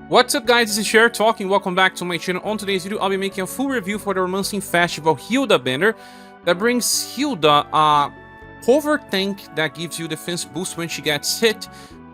What's up guys, this is ScherBR talking, welcome back to my channel. On today's video, I'll be making a full review for the Romancing Festival Hilda banner that brings Hilda a hover tank that gives you defense boost when she gets hit,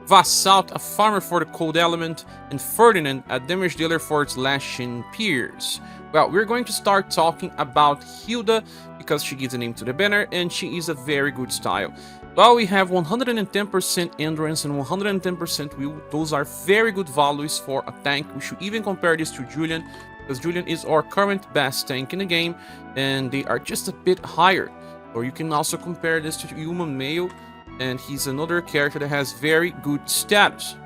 Vassault, a farmer for the cold element, and Ferdinand, a damage dealer for its slashing pierce. Well, we're going to start talking about Hilda because she gives a name to the banner and she is a very good style. Well, we have 110% endurance and 110% will. Those are very good values for a tank. We should even compare this to Julian, because Julian is our current best tank in the game, and they are just a bit higher. Or you can also compare this to Human Male, and he's another character that has very good stats.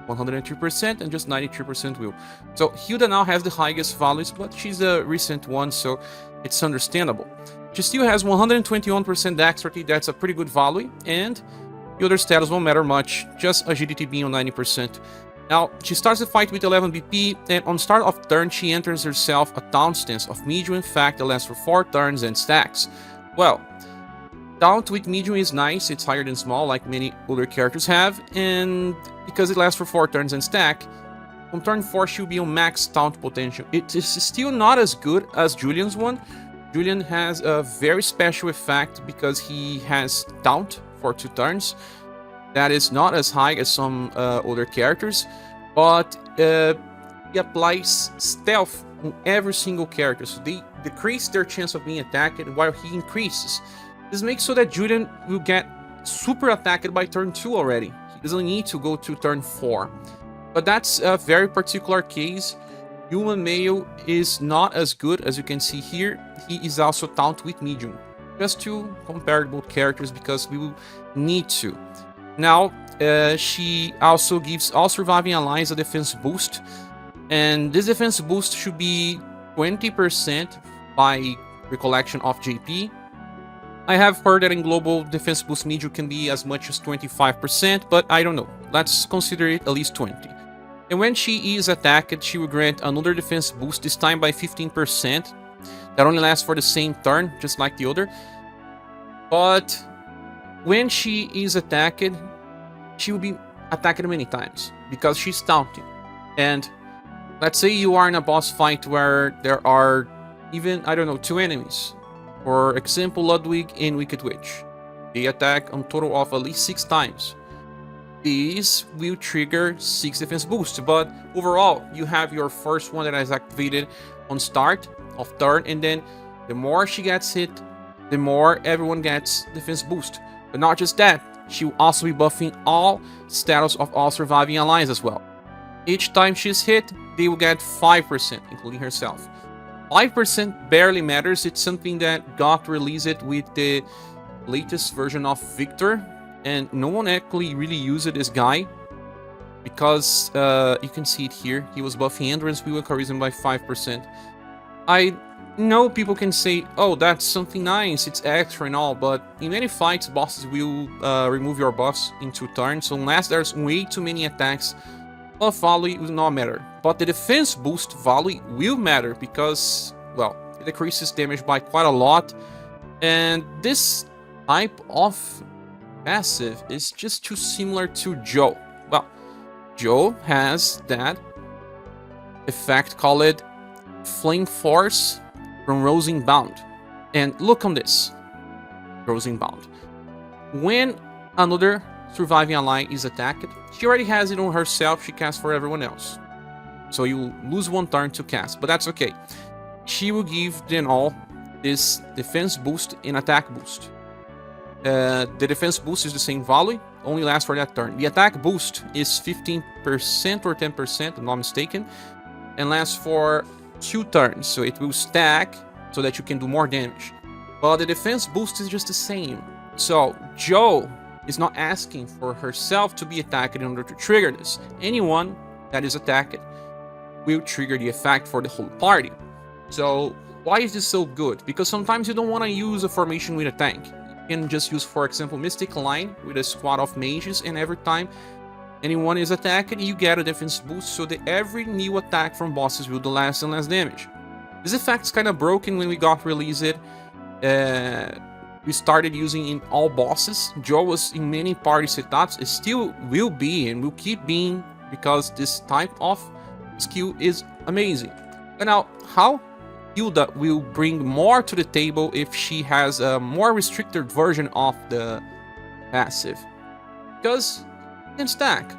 103% and just 93% will. So Hilda now has the highest values, but she's a recent one, so it's understandable. She still has 121% dexterity, that's a pretty good value, and the other status won't matter much, just agility being on 90%. Now, she starts the fight with 11 BP, and on start of turn, she enters herself a taunt stance of medium effect that lasts for 4 turns and stacks. Well, taunt with medium is nice, it's higher than small, like many other characters have, and because it lasts for 4 turns and stack, on turn 4 she'll be on max taunt potential. It is still not as good as Julian's one. Julian has a very special effect because he has taunt for 2 turns. That is not as high as some other characters, but he applies stealth on every single character, so they decrease their chance of being attacked while he increases. This makes so that Julian will get super attacked by turn 2 already. He doesn't need to go to turn 4. But that's a very particular case. Human Male is not as good as you can see here. He is also taunt with medium. Just to compare both characters because we will need to. Now, she also gives all surviving allies a defense boost. And this defense boost should be 20% by recollection of JP. I have heard that in global defense boost medium can be as much as 25%, but I don't know. Let's consider it at least 20. And when she is attacked, she will grant another defense boost, this time by 15%. That only lasts for the same turn, just like the other. But when she is attacked, she will be attacked many times, because she's taunting. And let's say you are in a boss fight where there are even, I don't know, 2 enemies. For example, Ludwig and Wicked Witch. They attack on total of at least 6 times. These will trigger 6 defense boosts, but overall you have your first one that is activated on start of turn, and then the more she gets hit, the more everyone gets defense boost. But not just that, she will also be buffing all status of all surviving allies as well. Each time she's hit, they will get 5%, including herself. 5% barely matters, it's something that got released with the latest version of Victor. And no one actually really used this guy because you can see it here. He was buffing endurance, will, and charisma by 5%. I know people can say, oh, that's something nice, it's extra and all, but in many fights, bosses will remove your buffs in 2 turns. So unless there's way too many attacks, buff value will not matter. But the defense boost value will matter because, well, it decreases damage by quite a lot. And this type of passive is just too similar to Joe. Well, Joe has that effect called Flame Force from Rosing Bound. And look on this, Rosing Bound. When another surviving ally is attacked, she already has it on herself, she casts for everyone else. So you lose 1 turn to cast, but that's okay. She will give them all this defense boost and attack boost. The defense boost is the same value, only lasts for that turn. The attack boost is 15% or 10%, if I'm not mistaken, and lasts for 2 turns, so it will stack so that you can do more damage. But the defense boost is just the same. So Joe is not asking for herself to be attacked in order to trigger this. Anyone that is attacked will trigger the effect for the whole party. So why is this so good? Because sometimes you don't want to use a formation with a tank. You can just use, for example, Mystic Line with a squad of mages, and every time anyone is attacked, you get a defense boost, so that every new attack from bosses will do less and less damage. This effect's kind of broken when we got released. We started using in all bosses. Joe was in many party setups. It still will be and will keep being, because this type of skill is amazing. And now, how Hilda will bring more to the table if she has a more restricted version of the passive? Because you can stack.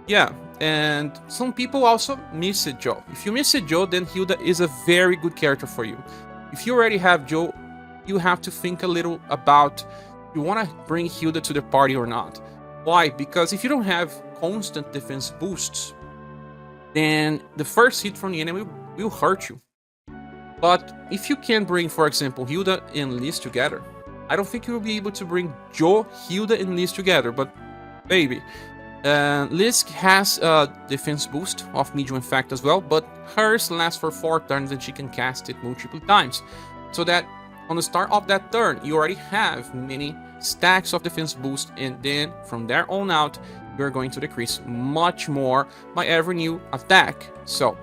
Yeah, and some people also miss it, Joe. If you miss it, Joe, then Hilda is a very good character for you. If you already have Joe, you have to think a little about you want to bring Hilda to the party or not. Why? Because if you don't have constant defense boosts, then the first hit from the enemy will hurt you. But if you can bring, for example, Hilda and Liz together, I don't think you will be able to bring Joe, Hilda, and Liz together, but baby. Liz has a defense boost of medium effect as well, but hers lasts for 4 turns and she can cast it multiple times. So that on the start of that turn, you already have many stacks of defense boost, and then from there on out, you're going to decrease much more by every new attack. So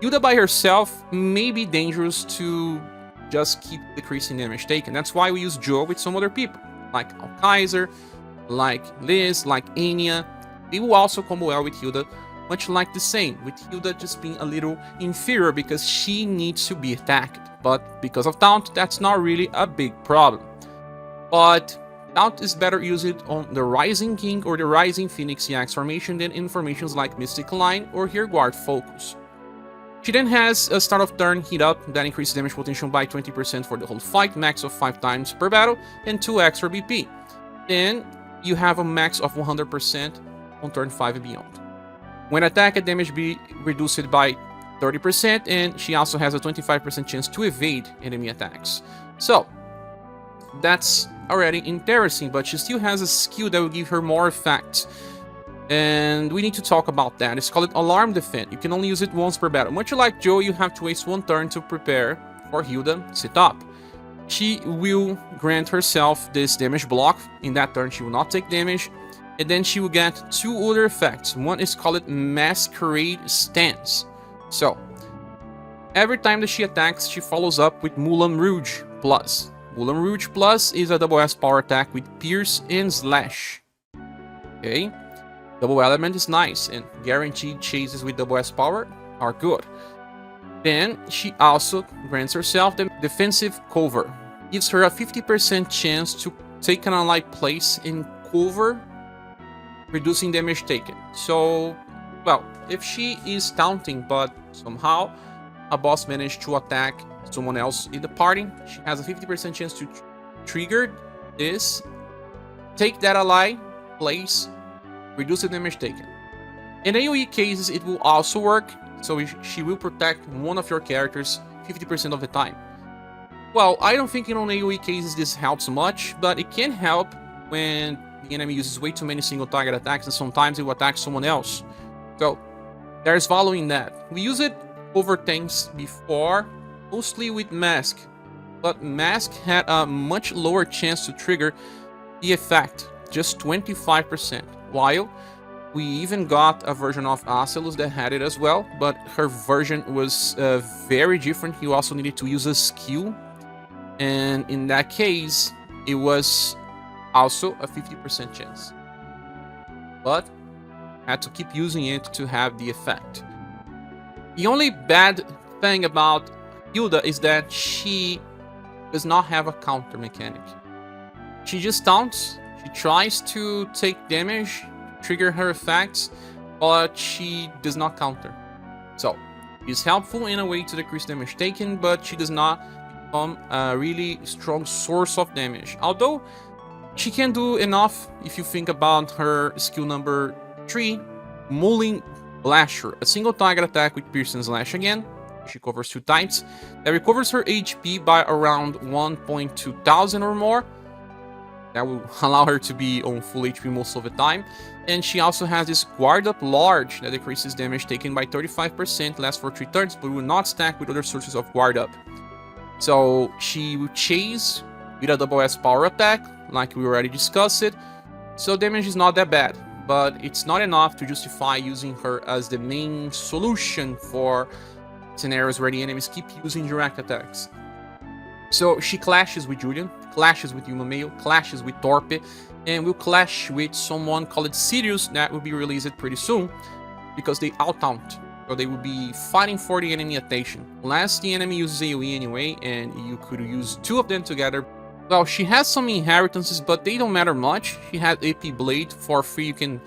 Hilda by herself may be dangerous to just keep decreasing damage taken. That's why we use Joe with some other people, like Alkaiser, like Liz, like Anya. They will also combo well with Hilda, much like the same, with Hilda just being a little inferior because she needs to be attacked. But because of Taunt, that's not really a big problem. But Taunt is better used on the Rising King or the Rising Phoenix EX formation than in formations like Mystic Line or Rearguard Focus. She then has a start of turn heat up that increases damage potential by 20% for the whole fight, max of 5 times per battle, and 2 extra BP. Then you have a max of 100% on turn 5 and beyond. When attack and damage be reduced by 30%, and she also has a 25% chance to evade enemy attacks. So that's already interesting, but she still has a skill that will give her more effect. And we need to talk about that. It's called Alarm Defense. You can only use it once per battle. Much like Joe, you have to waste 1 turn to prepare for Hilda sit up. She will grant herself this damage block. In that turn, she will not take damage. And then she will get 2 other effects. One is called Masquerade Stance. So, every time that she attacks, she follows up with Moulin Rouge Plus. Moulin Rouge Plus is a double S power attack with Pierce and Slash. Okay? Double element is nice, and guaranteed chases with double S power are good. Then, she also grants herself the defensive cover. Gives her a 50% chance to take an allied place in cover, reducing damage taken. So, well, if she is taunting, but somehow a boss managed to attack someone else in the party, she has a 50% chance to trigger this, take that ally place, reduce the damage taken. In AoE cases, it will also work, so she will protect one of your characters 50% of the time. Well, I don't think in AoE cases this helps much, but it can help when the enemy uses way too many single target attacks and sometimes it will attack someone else. So there's value in that. We use it over tanks before, mostly with Mask, but Mask had a much lower chance to trigger the effect, just 25%, while we even got a version of Acelus that had it as well, but her version was very different. You also needed to use a skill, and in that case, it was also a 50% chance. But had to keep using it to have the effect. The only bad thing about Hilda is that she does not have a counter mechanic. She just taunts, she tries to take damage, trigger her effects, but she does not counter. So, it's helpful in a way to decrease damage taken, but she does not become a really strong source of damage. Although, she can do enough if you think about her skill number 3, Mulling Lasher, a single target attack with Pierce and Slash again. She covers 2 types. That recovers her HP by around 1,200 or more. That will allow her to be on full HP most of the time. And she also has this Guard Up Large that decreases damage taken by 35%, lasts for 3 turns, but will not stack with other sources of Guard Up. So she will chase with a double S power attack, like we already discussed it. So damage is not that bad, but it's not enough to justify using her as the main solution for scenarios where the enemies keep using direct attacks. So she clashes with Julian, clashes with Yuma Mail, clashes with Torpe, and will clash with someone called Sirius that will be released pretty soon, because they out-taunt. So they will be fighting for the enemy attention. Unless the enemy uses AoE anyway, and you could use 2 of them together. Well, she has some inheritances, but they don't matter much. She has AP Blade. For free, you can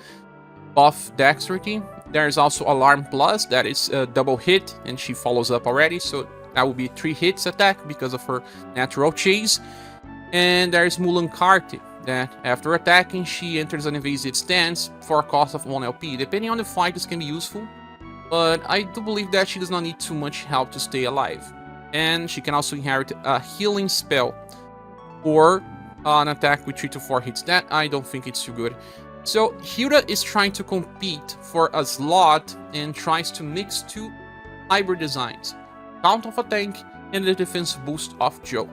buff Dexterity. There's also Alarm Plus, that is a double hit, and she follows up already. So that will be 3 hits attack because of her natural chase. And there's Mulan Karti, that after attacking, she enters an evasive stance for a cost of 1 LP. Depending on the fight, this can be useful. But I do believe that she does not need too much help to stay alive. And she can also inherit a healing spell or an attack with 3 to 4 hits. That I don't think it's too good. So Hilda is trying to compete for a slot and tries to mix 2 hybrid designs. Count of a tank and the defense boost of Joe.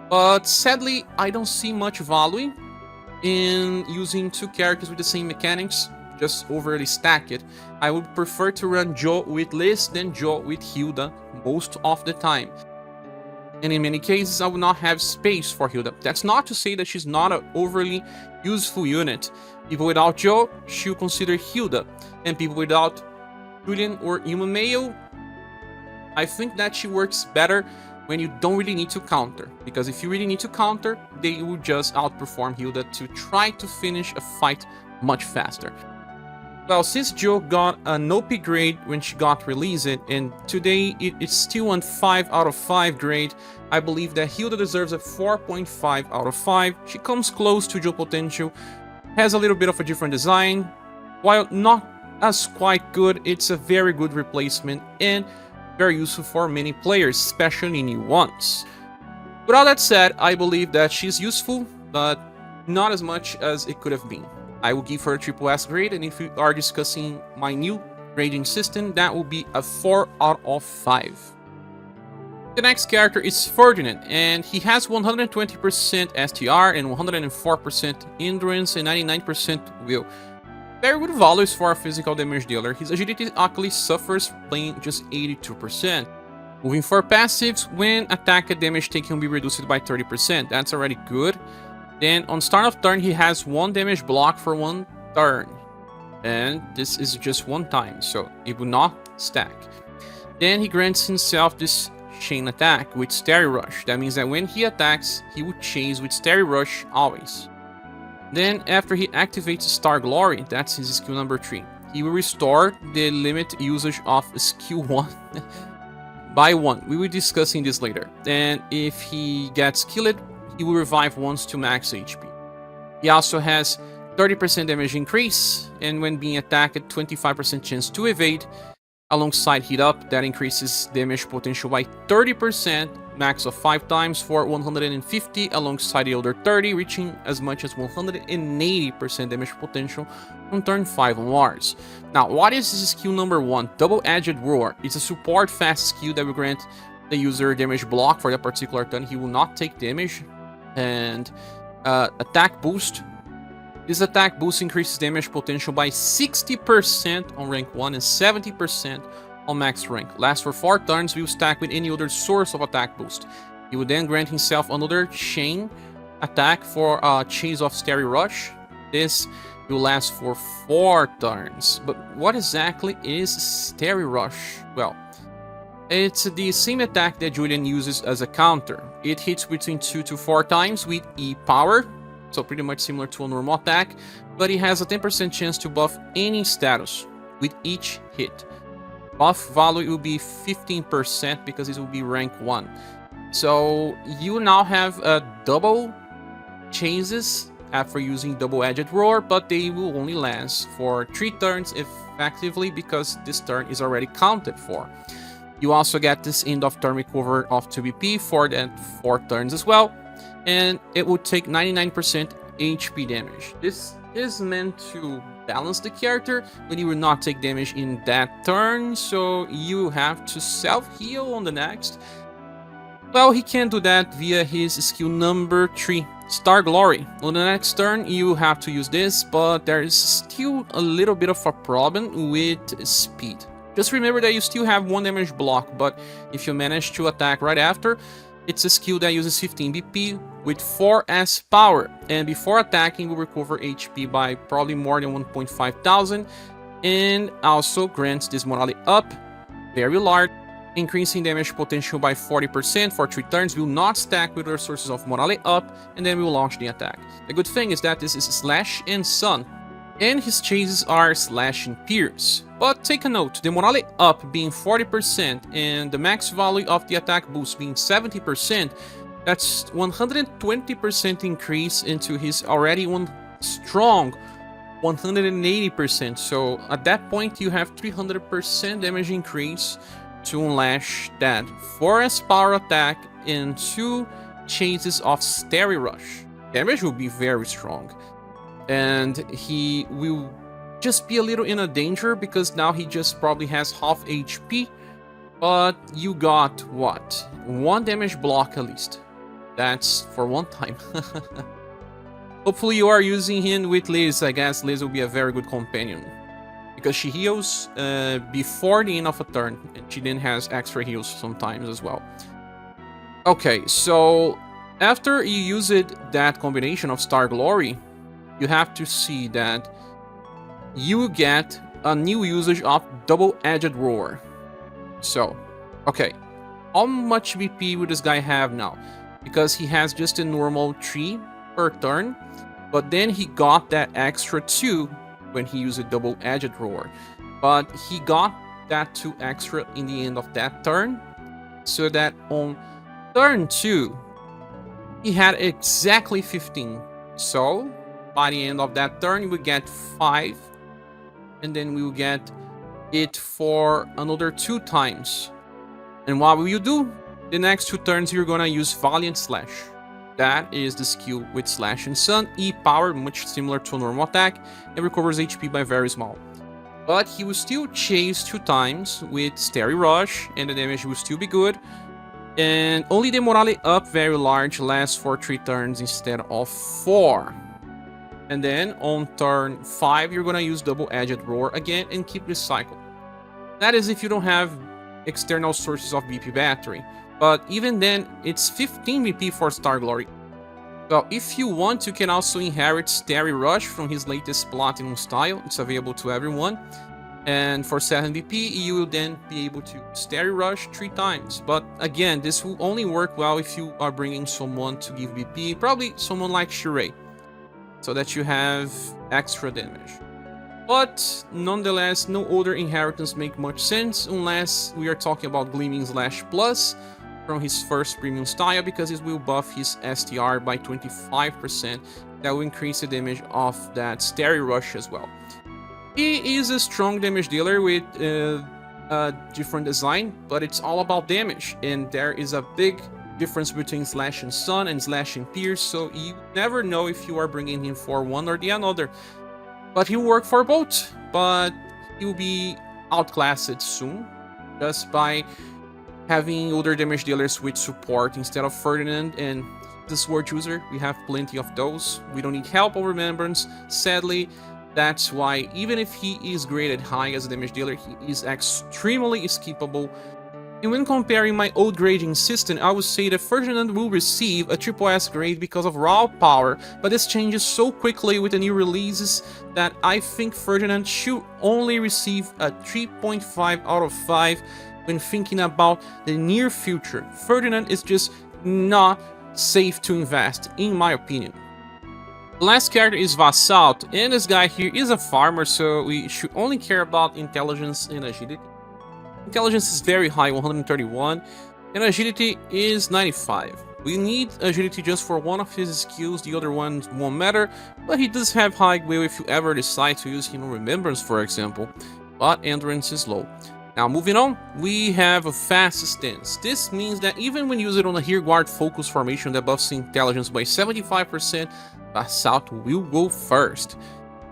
But sadly, I don't see much value in using 2 characters with the same mechanics. Just overly stack it. I would prefer to run Joe with Liz than Joe with Hilda most of the time. And in many cases, I would not have space for Hilda. That's not to say that she's not an overly useful unit. People without Joe, she'll consider Hilda. And people without Julian or Human Male, I think that she works better when you don't really need to counter. Because if you really need to counter, they will just outperform Hilda to try to finish a fight much faster. Well, since Joe got an OP grade when she got released, and today it's still on 5 out of 5 grade, I believe that Hilda deserves a 4.5 out of 5. She comes close to Joe potential, has a little bit of a different design. While not as quite good, it's a very good replacement and very useful for many players, especially new ones. With all that said, I believe that she's useful, but not as much as it could have been. I will give her a triple S grade, and if we are discussing my new grading system, that will be a 4 out of 5. The next character is Ferdinand, and he has 120% STR and 104% endurance and 99% will. Very good values for a physical damage dealer. His agility actually suffers playing just 82%. Moving for passives, when attack and damage taken will be reduced by 30%. That's already good. Then on start of turn, he has 1 damage block for 1 turn. And this is just 1 time, so it will not stack. Then he grants himself this chain attack with Starry Rush. That means that when he attacks, he will chase with Starry Rush always. Then after he activates Star Glory, that's his skill number 3. He will restore the limit usage of skill 1 by 1. We will be discussing this later. And if he gets killed, he will revive once to max HP. He also has 30% damage increase, and when being attacked, 25% chance to evade. Alongside Heat Up, that increases damage potential by 30%, max of 5 times for 150, alongside the other 30, reaching as much as 180% damage potential on turn 5 onwards. Now, what is this skill number 1? Double-Edged Roar. It's a support fast skill that will grant the user damage block for that particular turn. He will not take damage. And attack boost. This attack boost increases damage potential by 60% on rank 1 and 70% on max rank. Lasts for 4 turns, will stack with any other source of attack boost. He will then grant himself another chain attack for Chase of Starry Rush. This will last for 4 turns. But what exactly is Starry Rush? Well, it's the same attack that Julian uses as a counter. It hits between 2 to 4 times with E power, so pretty much similar to a normal attack, but it has a 10% chance to buff any status with each hit. Buff value will be 15% because it will be rank 1. So you now have double chases after using Double-Edged Roar, but they will only last for 3 turns effectively because this turn is already counted for. You also get this end of turn recover of 2 BP for that 4 turns as well, and it will take 99% HP damage. This is meant to balance the character, but he will not take damage in that turn, so you have to self-heal on the next. Well, he can do that via his skill number 3, Star Glory. On the next turn, you have to use this, but there is still a little bit of a problem with speed. Just remember that you still have 1 damage block, but if you manage to attack right after, it's a skill that uses 15 BP with 4S power, and before attacking will recover HP by probably more than 1.5 thousand, and also grants this morale up, very large, increasing damage potential by 40% for 3 turns, will not stack with other sources of morale up, and then will launch the attack. The good thing is that this is Slash and Sun, and his chases are Slash and Pierce. But take a note, the morale up being 40% and the max value of the attack boost being 70%, that's 120% increase into his already strong 180%. So at that point you have 300% damage increase to unleash that Forest Power attack and 2 chases of Starry Rush. Damage will be very strong, and he will just be a little in a danger because now he just probably has half HP, but you got what? 1 damage block at least. That's for 1 time. Hopefully you are using him with Liz. I guess Liz will be a very good companion, because she heals before the end of a turn, and she then has extra heals sometimes as well. Okay, so after you use that combination of Star Glory, you have to see that you get a new usage of Double-Edged Roar. So, okay, how much BP would this guy have now? Because he has just a normal 3 per turn, but then he got that extra 2 when he used a Double-Edged Roar. But he got that 2 extra in the end of that turn, so that on turn 2, he had exactly 15. So, by the end of that turn, we get 5, and then we will get it for another 2 times. And what will you do? The next 2 turns, you're gonna use Valiant Slash. That is the skill with Slash and Sun, E-power, much similar to a normal attack, and recovers HP by very small. But he will still chase 2 times with Starry Rush, and the damage will still be good. And only the morale up very large lasts for 3 turns instead of 4. And then on turn 5, you're gonna use Double-Edged Roar again and keep this cycle. That is if you don't have external sources of BP battery. But even then, it's 15 BP for Star Glory. So if you want, you can also inherit Starry Rush from his latest Platinum style. It's available to everyone. And for 7 BP, you will then be able to Starry Rush 3 times. But again, this will only work well if you are bringing someone to give BP, probably someone like Shirei, so that you have extra damage. But nonetheless, no other inheritance make much sense unless we are talking about Gleaming Slash Plus from his first premium style, because it will buff his STR by 25%. That will increase the damage of that Starry Rush as well. He is a strong damage dealer with a different design, but it's all about damage, and there is a big difference between Slash and Sun and Slash and Pierce, so you never know if you are bringing him for one or the other. But he'll work for both, but he'll be outclassed soon, just by having other damage dealers with support instead of Ferdinand and the Sword User. We have plenty of those. We don't need help or remembrance, sadly. That's why even if he is graded high as a damage dealer, he is extremely skippable. And when comparing my old grading system, I would say that Ferdinand will receive a SSS grade because of raw power, but this changes so quickly with the new releases that I think Ferdinand should only receive a 3.5 out of 5 when thinking about the near future. Ferdinand is just not safe to invest, in my opinion. The last character is Vassault, and this guy here is a farmer, so we should only care about intelligence and agility. Intelligence is very high, 131, and agility is 95. We need agility just for one of his skills, the other ones won't matter, but he does have high will if you ever decide to use him on Remembrance, for example, but endurance is low. Now moving on, we have a fast stance. This means that even when used on a Rear Guard focus formation that buffs intelligence by 75%, Vassault will go first.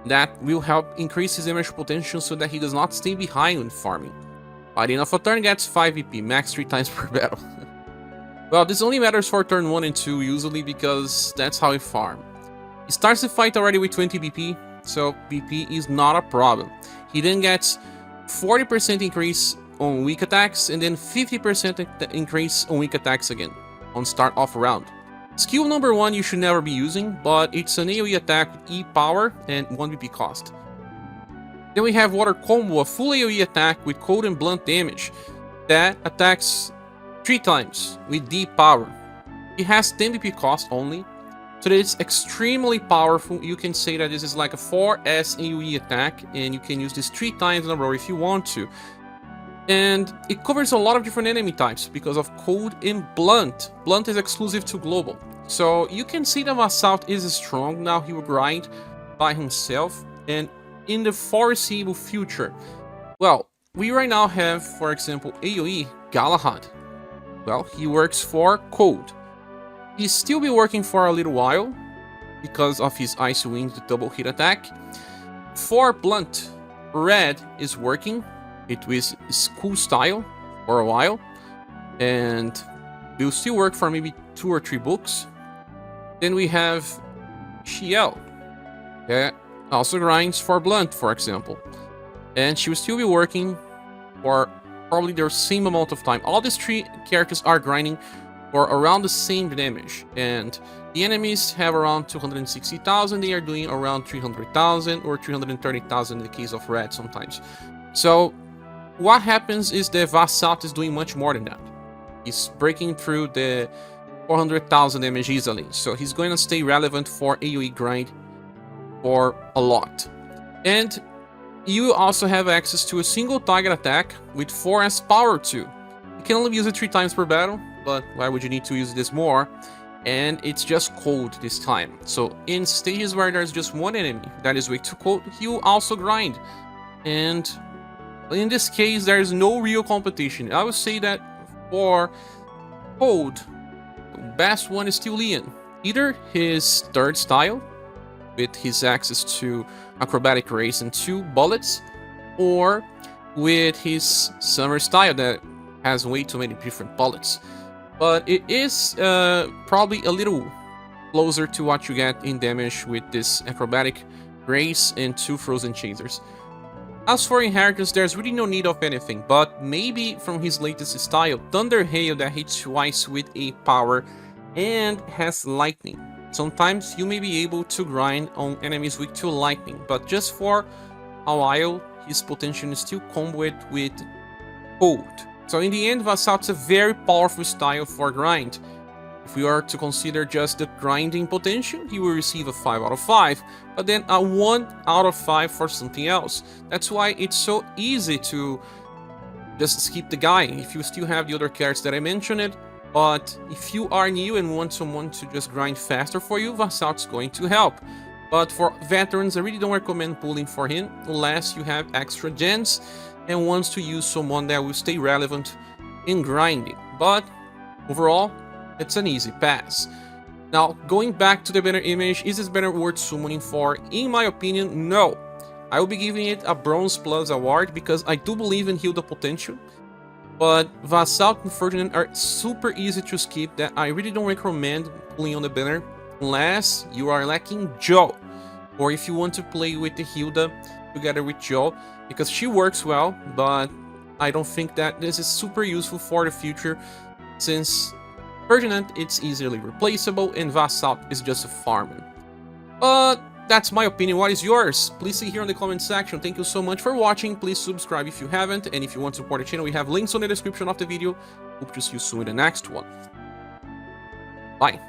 That will help increase his damage potential so that he does not stay behind when farming. By the end of a turn, gets 5 BP, max 3 times per battle. Well, this only matters for turn 1 and 2 usually, because that's how we farm. He starts the fight already with 20 BP, so BP is not a problem. He then gets 40% increase on weak attacks, and then 50% increase on weak attacks again, on start off round. Skill number 1 you should never be using, but it's an AoE attack with E power and 1 BP cost. Then we have Water Combo, a full AoE attack with cold and blunt damage that attacks 3 times with deep power. It has 10 BP cost only, so that it's extremely powerful. You can say that this is like a 4S AoE attack, and you can use this 3 times in a row if you want to. And it covers a lot of different enemy types because of cold and blunt. Blunt is exclusive to global. So you can see that Vassault is strong now. He will grind by himself, and in the foreseeable future, well, we right now have, for example, AoE Galahad. Well, he works for cold. He'll still be working for a little while because of his Ice Wind double hit attack. For blunt, red is working. It was school style for a while, and will still work for maybe 2 or 3 books. Then we have Shiel, that also grinds for blunt, for example, and she will still be working for probably the same amount of time. All these 3 characters are grinding for around the same damage, and the enemies have around 260,000. They are doing around 300,000 or 330,000 in the case of red sometimes. So what happens is that Vassault is doing much more than that. He's breaking through the 400,000 damage easily, so he's going to stay relevant for AoE grind for a lot. And you also have access to a single target attack with 4S power too. You can only use it 3 times per battle, but why would you need to use this more? And it's just cold this time. So in stages where there's just one enemy that is weak to cold, he will also grind. And in this case, there is no real competition. I would say that for cold, the best one is still Leon. Either his third style, with his access to acrobatic race and 2 bullets, or with his summer style that has way too many different bullets. But it is probably a little closer to what you get in damage with this acrobatic race and 2 frozen chasers. As for inheritance, there's really no need of anything, but maybe from his latest style, Thunder Hail, that hits twice with a power and has lightning. Sometimes you may be able to grind on enemies weak to lightning, but just for a while, his potential is still comboed with cold. So in the end, Vassault is a very powerful style for grind. If we are to consider just the grinding potential, he will receive a 5 out of 5, but then a 1 out of 5 for something else. That's why it's so easy to just skip the guy if you still have the other characters that I mentioned. But if you are new and want someone to just grind faster for you, Vassault's going to help. But for veterans, I really don't recommend pulling for him unless you have extra gens and wants to use someone that will stay relevant in grinding. But overall, it's an easy pass. Now, going back to the banner image, is this banner worth summoning for? In my opinion, no. I will be giving it a Bronze Plus award because I do believe in Hilda potential. But Vassault and Ferdinand are super easy to skip that I really don't recommend pulling on the banner unless you are lacking Joe, or if you want to play with the Hilda together with Joe, because she works well, but I don't think that this is super useful for the future, since Ferdinand it's easily replaceable and Vassault is just a farmer. But that's my opinion. What is yours? Please see here in the comment section. Thank you so much for watching. Please subscribe if you haven't, and if you want to support the channel, we have links on the description of the video. Hope to see you soon in the next one. Bye.